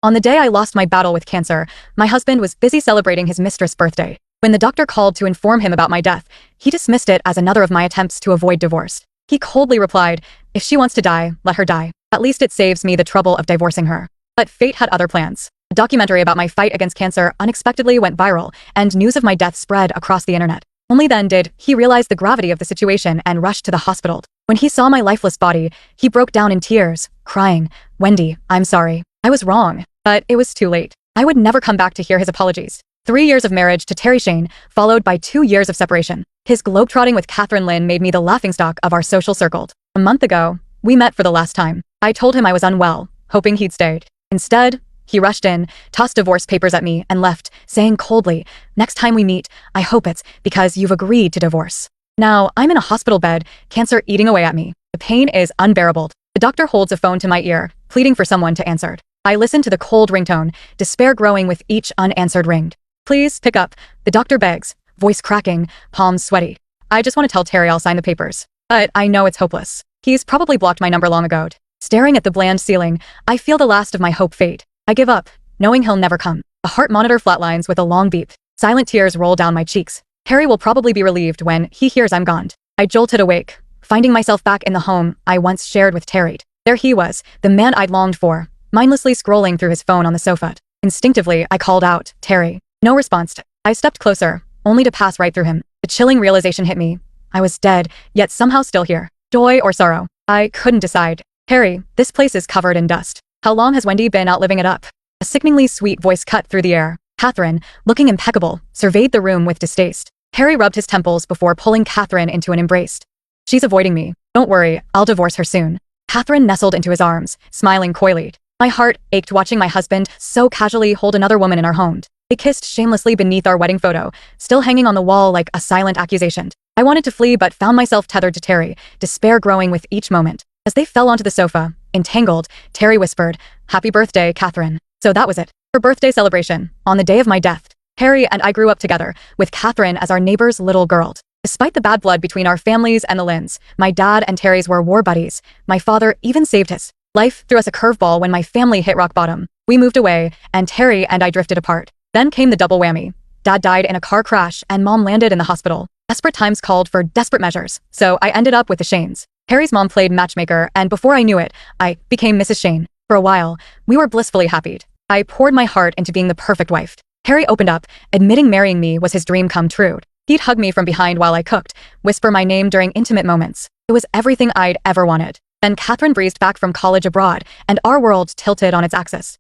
On the day I lost my battle with cancer, my husband was busy celebrating his mistress' birthday. When the doctor called to inform him about my death, he dismissed it as another of my attempts to avoid divorce. He coldly replied, "If she wants to die, let her die. At least it saves me the trouble of divorcing her." But fate had other plans. A documentary about my fight against cancer unexpectedly went viral, and news of my death spread across the internet. Only then did he realize the gravity of the situation and rushed to the hospital. When he saw my lifeless body, he broke down in tears, crying, "Wendy, I'm sorry. I was wrong." But it was too late. I would never come back to hear his apologies. 3 years of marriage to Terry Shane, followed by 2 years of separation. His globetrotting with Catherine Lynn made me the laughingstock of our social circle. A month ago, we met for the last time. I told him I was unwell, hoping he'd stayed. Instead, he rushed in, tossed divorce papers at me, and left, saying coldly, "Next time we meet, I hope it's because you've agreed to divorce." Now, I'm in a hospital bed, cancer eating away at me. The pain is unbearable. The doctor holds a phone to my ear, pleading for someone to answer. I listen to the cold ringtone, despair growing with each unanswered ring. "Please pick up," the doctor begs, voice cracking, palms sweaty. I just want to tell Terry I'll sign the papers. But I know it's hopeless. He's probably blocked my number long ago. Staring at the bland ceiling, I feel the last of my hope fade. I give up, knowing he'll never come. The heart monitor flatlines with a long beep. Silent tears roll down my cheeks. Terry will probably be relieved when he hears I'm gone. I jolted awake, finding myself back in the home I once shared with Terry. There he was, the man I'd longed for, mindlessly scrolling through his phone on the sofa. Instinctively, I called out, "Terry." No response. I stepped closer, only to pass right through him. The chilling realization hit me. I was dead, yet somehow still here. Joy or sorrow? I couldn't decide. "Terry, this place is covered in dust. How long has Wendy been out living it up?" A sickeningly sweet voice cut through the air. Catherine, looking impeccable, surveyed the room with distaste. Terry rubbed his temples before pulling Catherine into an embrace. "She's avoiding me. Don't worry, I'll divorce her soon." Catherine nestled into his arms, smiling coyly. My heart ached watching my husband so casually hold another woman in our home. They kissed shamelessly beneath our wedding photo, still hanging on the wall like a silent accusation. I wanted to flee but found myself tethered to Terry, despair growing with each moment. As they fell onto the sofa, entangled, Terry whispered, "Happy birthday, Catherine." So that was it. Her birthday celebration, on the day of my death. Terry and I grew up together, with Catherine as our neighbor's little girl. Despite the bad blood between our families and the Lynns, my dad and Terry's were war buddies. My father even saved his life threw us a curveball when my family hit rock bottom. We moved away, and Terry and I drifted apart. Then came the double whammy. Dad died in a car crash, and Mom landed in the hospital. Desperate times called for desperate measures, so I ended up with the Shanes. Terry's mom played matchmaker, and before I knew it, I became Mrs. Shane. For a while, we were blissfully happy. I poured my heart into being the perfect wife. Terry opened up, admitting marrying me was his dream come true. He'd hug me from behind while I cooked, whisper my name during intimate moments. It was everything I'd ever wanted. Then Catherine breezed back from college abroad, and our world tilted on its axis.